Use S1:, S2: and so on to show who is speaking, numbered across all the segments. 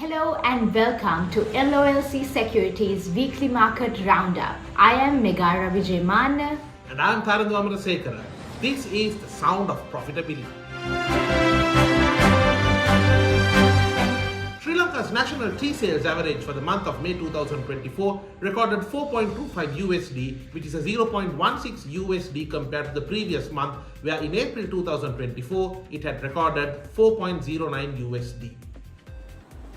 S1: Hello and welcome to LOLC Securities Weekly Market Roundup. I am Megara Vijayman.
S2: And I am Tharandwamana Sekara. This is the sound of profitability. Sri Lanka's national tea sales average for the month of May 2024 recorded 4.25 USD, which is a 0.16 USD compared to the previous month, where in April 2024 it had recorded 4.09 USD.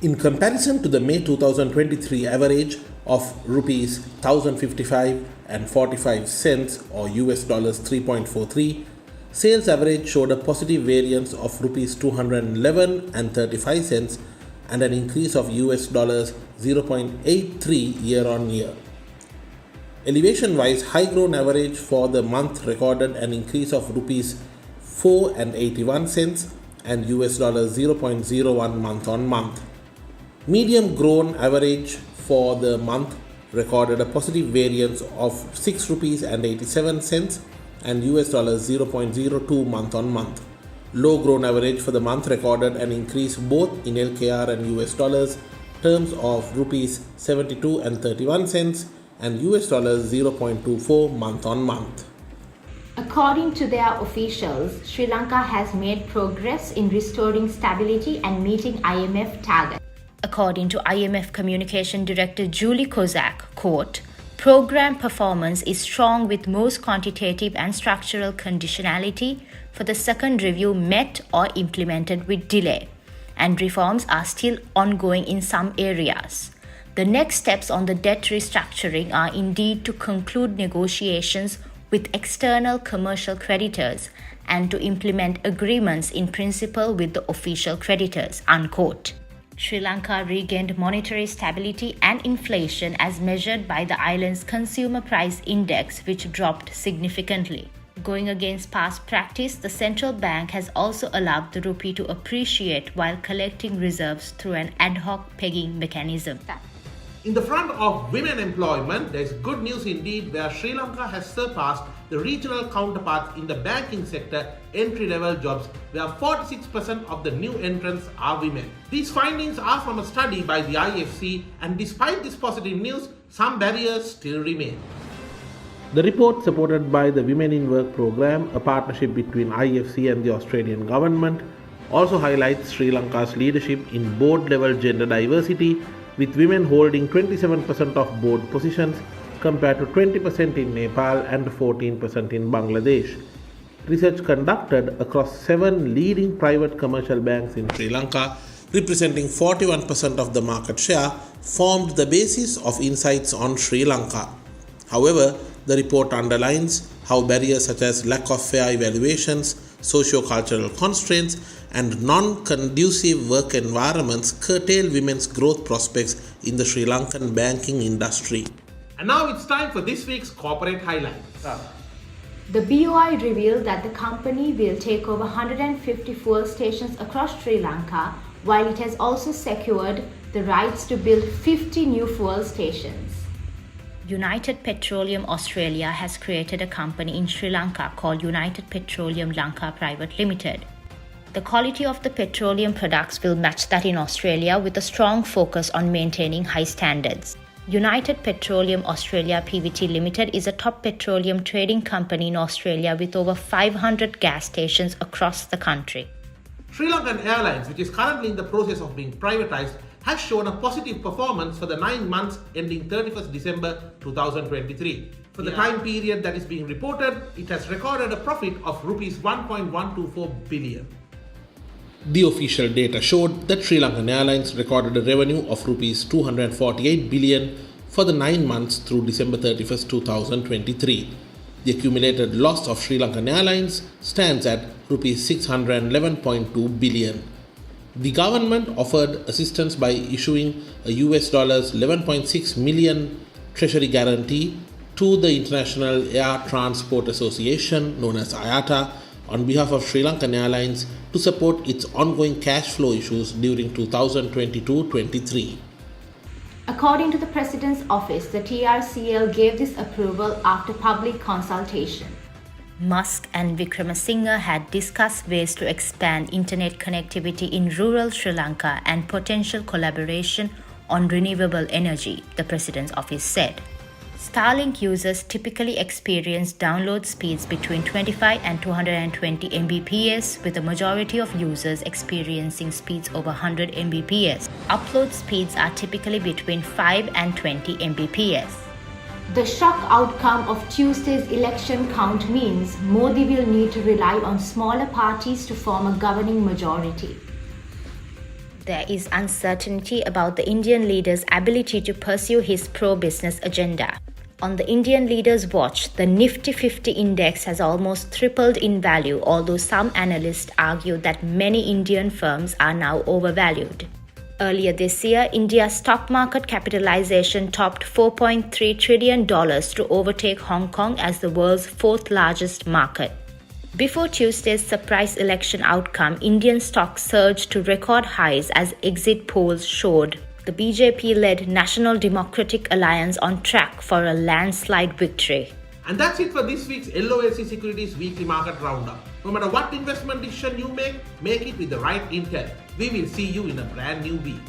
S3: In comparison to the May 2023 average of rupees 1055 and 45 cents or US dollars 3.43, sales average showed a positive variance of rupees 211 and 35 cents and an increase of US dollars 0.83 year on year. Elevation wise, high grown average for the month recorded an increase of rupees 4 and 81 cents and US dollars 0.01 month on month. Medium grown average for the month recorded a positive variance of 6 rupees and 87 cents and US dollars 0.02 month on month. Low grown average for the month recorded an increase both in LKR and US dollars terms of rupees 72 and 31 cents and US dollars 0.24 month on month.
S1: According to their officials, Sri Lanka has made progress in restoring stability and meeting IMF targets. According to IMF Communication Director Julie Kak, quote, "Program performance is strong with most quantitative and structural conditionality for the second review met or implemented with delay, and reforms are still ongoing in some areas. The next steps on the debt restructuring are indeed to conclude negotiations with external commercial creditors and to implement agreements in principle with the official creditors," unquote. Sri Lanka regained monetary stability and inflation as measured by the island's consumer price index, which dropped significantly. Going against past practice, the central bank has also allowed the rupee to appreciate while collecting reserves through an ad hoc pegging mechanism.
S2: In the front of women employment, there is good news indeed, where Sri Lanka has surpassed the regional counterparts in the banking sector entry-level jobs, where 46% of the new entrants are women. These findings are from a study by the IFC, and despite this positive news, some barriers still remain.
S3: The report, supported by the Women in Work program, a partnership between IFC and the Australian government, also highlights Sri Lanka's leadership in board-level gender diversity, with women holding 27% of board positions compared to 20% in Nepal and 14% in Bangladesh. Research conducted across 7 leading private commercial banks in Sri Lanka, representing 41% of the market share, formed the basis of insights on Sri Lanka. However, the report underlines how barriers such as lack of fair evaluations, socio-cultural constraints, and non-conducive work environments curtail women's growth prospects in the Sri Lankan banking industry.
S2: And now it's time for this week's corporate highlights.
S1: The BOI revealed that the company will take over 150 fuel stations across Sri Lanka, while it has also secured the rights to build 50 new fuel stations. United Petroleum Australia has created a company in Sri Lanka called United Petroleum Lanka Private Limited. The quality of the petroleum products will match that in Australia, with a strong focus on maintaining high standards. United Petroleum Australia Pvt Limited is a top petroleum trading company in Australia with over 500 gas stations across the country.
S2: Sri Lankan Airlines, which is currently in the process of being privatized, has shown a positive performance for the 9 months ending 31st December 2023. For the time period that is being reported, it has recorded a profit of rupees 1.124 billion.
S3: The official data showed that Sri Lankan Airlines recorded a revenue of rupees 248 billion for the 9 months through December 31st, 2023. The accumulated loss of Sri Lankan Airlines stands at rupees 611.2 billion. The government offered assistance by issuing a US dollars 11.6 million treasury guarantee to the International Air Transport Association, known as IATA, on behalf of Sri Lankan Airlines to support its ongoing cash flow issues during 2022-23.
S1: According to the President's office, the TRCL gave this approval after public consultation. Musk and Wickremesinghe had discussed ways to expand internet connectivity in rural Sri Lanka and potential collaboration on renewable energy, the president's office said. Starlink users typically experience download speeds between 25 and 220 Mbps, with the majority of users experiencing speeds over 100 Mbps. Upload speeds are typically between 5 and 20 Mbps. The shock outcome of Tuesday's election count means Modi will need to rely on smaller parties to form a governing majority. There is uncertainty about the Indian leader's ability to pursue his pro-business agenda. On the Indian leader's watch, the Nifty 50 index has almost tripled in value, although some analysts argue that many Indian firms are now overvalued. Earlier this year, India's stock market capitalization topped $4.3 trillion to overtake Hong Kong as the world's fourth largest market. Before Tuesday's surprise election outcome, Indian stocks surged to record highs as exit polls showed the BJP-led National Democratic Alliance on track for a landslide victory.
S2: And that's it for this week's LOLC Securities Weekly Market Roundup. No matter what investment decision you make it with the right intent. We will see you in a brand new week.